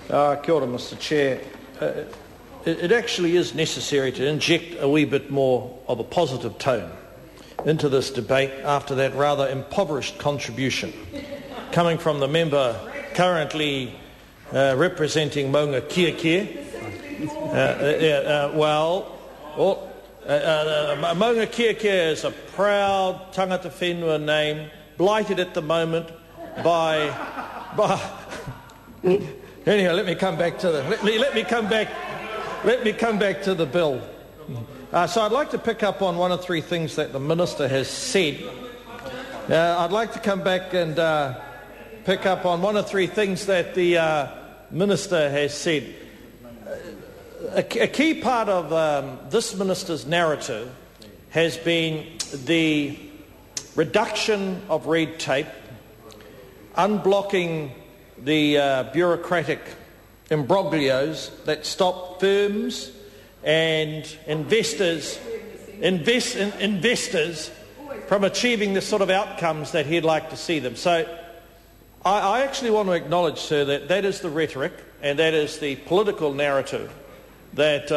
Kia ora, Mr Chair. It actually is necessary to inject a wee bit more of a positive tone into this debate after that rather impoverished contribution coming from the member currently representing Maunga Kia. Maunga Kia is a proud tangata whenua name, blighted at the moment by anyhow, let me come back to the bill. So I'd like to pick up on one of three things that the Minister has said. I'd like to come back and pick up on one of three things that the Minister has said. A key part of this Minister's narrative has been the reduction of red tape, unblocking the bureaucratic imbroglios that stop firms and investors from achieving the sort of outcomes that he'd like to see them. So I actually want to acknowledge, sir, that that is the rhetoric and that is the political narrative that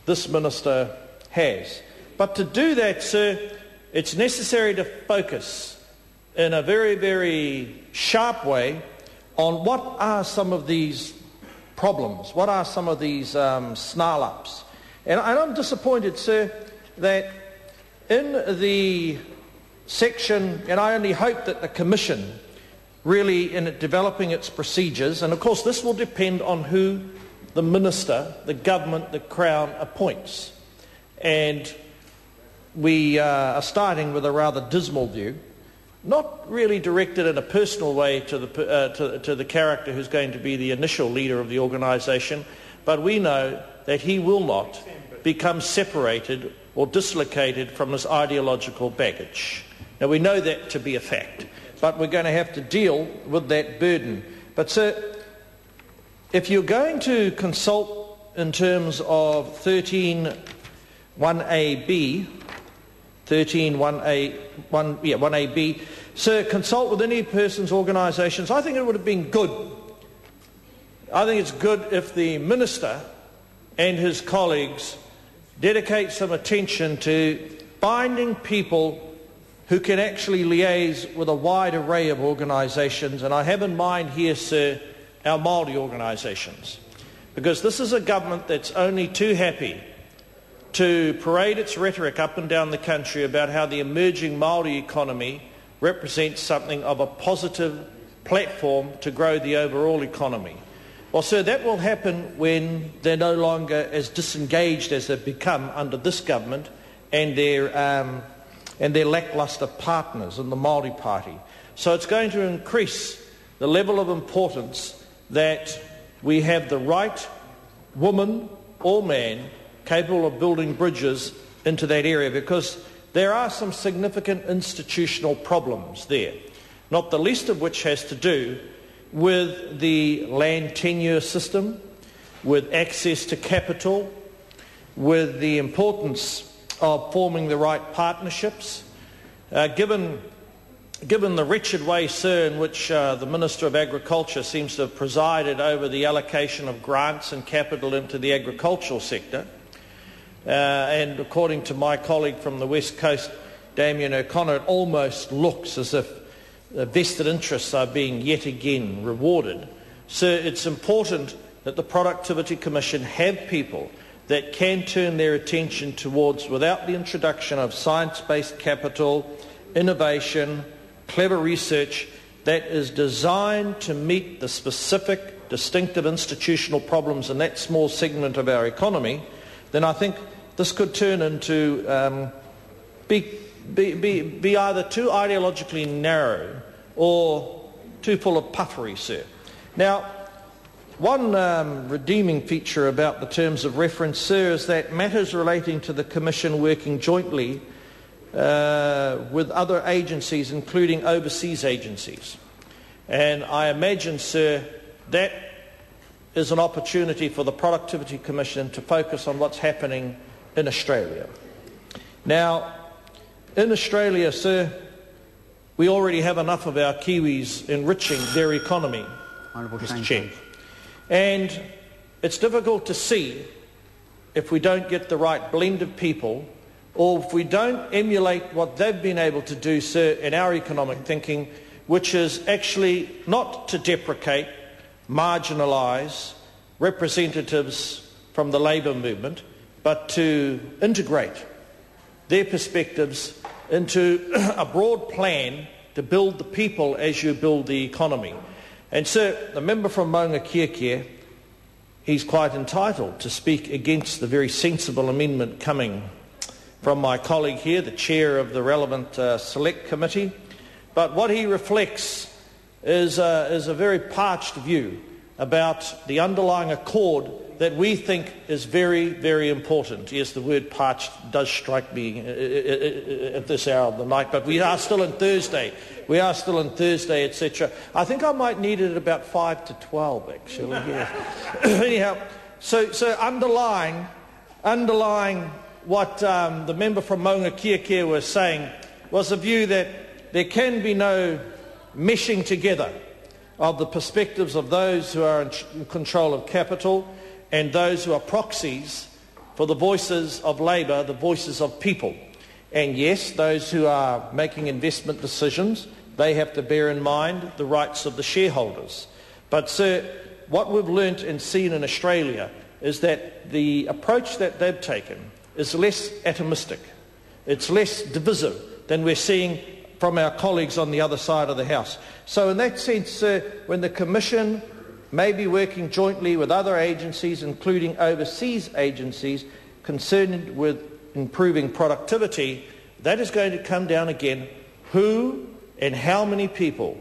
this Minister has. But to do that, sir, it's necessary to focus in a very, very sharp way on what are some of these problems, what are some of these snarl-ups. And I'm disappointed, sir, that in the section, and I only hope that the Commission really, in developing its procedures, and of course this will depend on who the Minister, the Government, the Crown appoints. And we are starting with a rather dismal view, not really directed in a personal way to the character who's going to be the initial leader of the organisation, but we know that he will not become separated or dislocated from his ideological baggage. Now we know that to be a fact, but we're going to have to deal with that burden. But sir, if you're going to consult in terms of 1AB, sir, consult with any person's organisations, I think it would have been good. I think it's good if the Minister and his colleagues dedicate some attention to finding people who can actually liaise with a wide array of organisations, and I have in mind here, sir, our Māori organisations, because this is a government that's only too happy to parade its rhetoric up and down the country about how the emerging Māori economy represents something of a positive platform to grow the overall economy. Well, sir, that will happen when they're no longer as disengaged as they've become under this government and their lacklustre partners in the Māori Party. So it's going to increase the level of importance that we have the right woman or man capable of building bridges into that area, because there are some significant institutional problems there, not the least of which has to do with the land tenure system, with access to capital, with the importance of forming the right partnerships. Given the wretched way, sir, in which the Minister of Agriculture seems to have presided over the allocation of grants and capital into the agricultural sector, and according to my colleague from the West Coast, Damien O'Connor, it almost looks as if vested interests are being yet again rewarded. Sir, it's important that the Productivity Commission have people that can turn their attention towards, without the introduction of science-based capital, innovation, clever research that is designed to meet the specific, distinctive institutional problems in that small segment of our economy, then I think this could turn into be either too ideologically narrow or too full of puffery, sir. Now, one redeeming feature about the terms of reference, sir, is that matters relating to the Commission working jointly with other agencies, including overseas agencies. And I imagine, sir, that is an opportunity for the Productivity Commission to focus on what's happening in Australia. Now, in Australia, sir, we already have enough of our Kiwis enriching their economy, Mr. Chair. And it's difficult to see if we don't get the right blend of people, or if we don't emulate what they've been able to do, sir, in our economic thinking, which is actually not to deprecate, marginalise representatives from the labour movement, but to integrate their perspectives into a broad plan to build the people as you build the economy. And sir, the member from Maunga Kiekea, he's quite entitled to speak against the very sensible amendment coming from my colleague here, the chair of the relevant select committee. But what he reflects is a very parched view about the underlying accord that we think is very, very important. Yes, the word parched does strike me at this hour of the night, but we are still in Thursday. We are still in Thursday, etc. I think I might need it at about 5 to 12, actually. Yeah. Anyhow, so underlying what the member from Maunga Kiekea was saying was a view that there can be no meshing together of the perspectives of those who are in control of capital and those who are proxies for the voices of labour, the voices of people. And yes, those who are making investment decisions, they have to bear in mind the rights of the shareholders. But sir, what we've learnt and seen in Australia is that the approach that they've taken is less atomistic. It's less divisive than we're seeing from our colleagues on the other side of the House. So in that sense, sir, when the Commission may be working jointly with other agencies, including overseas agencies, concerned with improving productivity, that is going to come down again who and how many people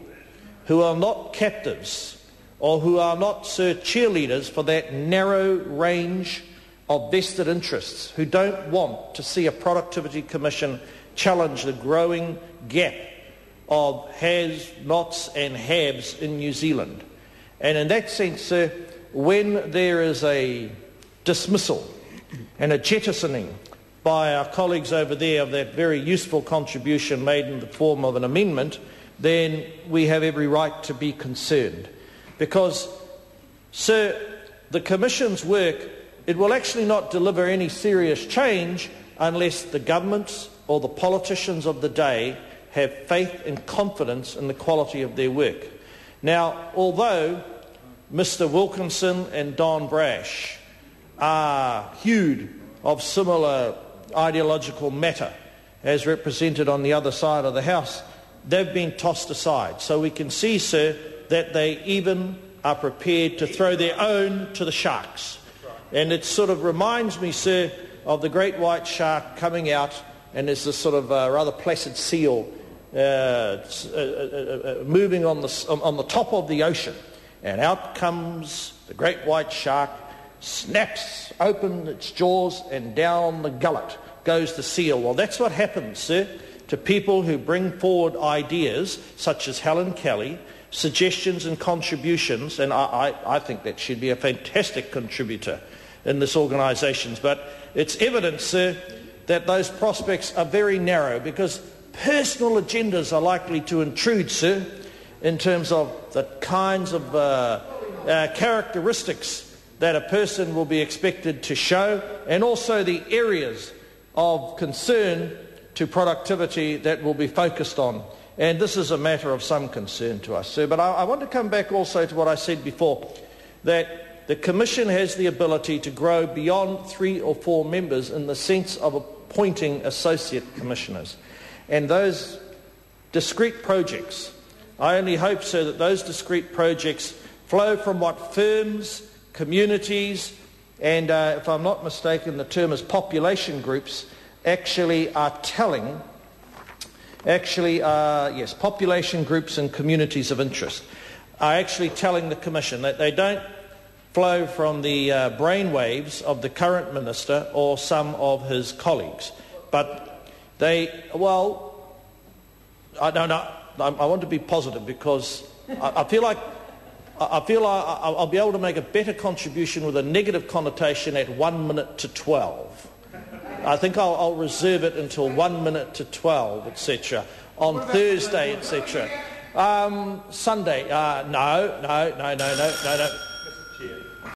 who are not captives or who are not, sir, cheerleaders for that narrow range of vested interests, who don't want to see a productivity commission challenge the growing gap of has-nots and haves in New Zealand. And in that sense, sir, when there is a dismissal and a jettisoning by our colleagues over there of that very useful contribution made in the form of an amendment, then we have every right to be concerned. Because, sir, the Commission's work, it will actually not deliver any serious change unless the governments or the politicians of the day have faith and confidence in the quality of their work. Now, although Mr Wilkinson and Don Brash are hewed of similar ideological matter as represented on the other side of the House, they've been tossed aside. So we can see, sir, that they even are prepared to throw their own to the sharks. And it sort of reminds me, sir, of the great white shark coming out, and there's this sort of rather placid seal moving on the top of the ocean. And out comes the great white shark, snaps open its jaws, and down the gullet goes the seal. Well, that's what happens, sir, to people who bring forward ideas such as Helen Kelly, suggestions and contributions, and I think that she'd be a fantastic contributor in this organisation. But it's evident, sir, that those prospects are very narrow, because personal agendas are likely to intrude, sir, in terms of the kinds of characteristics that a person will be expected to show, and also the areas of concern to productivity that will be focused on. And this is a matter of some concern to us, sir. But I want to come back also to what I said before, that the Commission has the ability to grow beyond 3 or 4 members in the sense of appointing associate commissioners. And those discrete projects, I only hope, sir, that those discrete projects flow from what firms, communities, and if I'm not mistaken, the term is population groups, actually are telling, yes, population groups and communities of interest are actually telling the Commission that they don't flow from the brainwaves of the current minister or some of his colleagues. But they, well, I don't know, I want to be positive, because I feel like I'll be able to make a better contribution with a negative connotation at 1 minute to 12. I think I'll reserve it until 1 minute to 12, etc. On Thursday, etc. Sunday, no. Chair.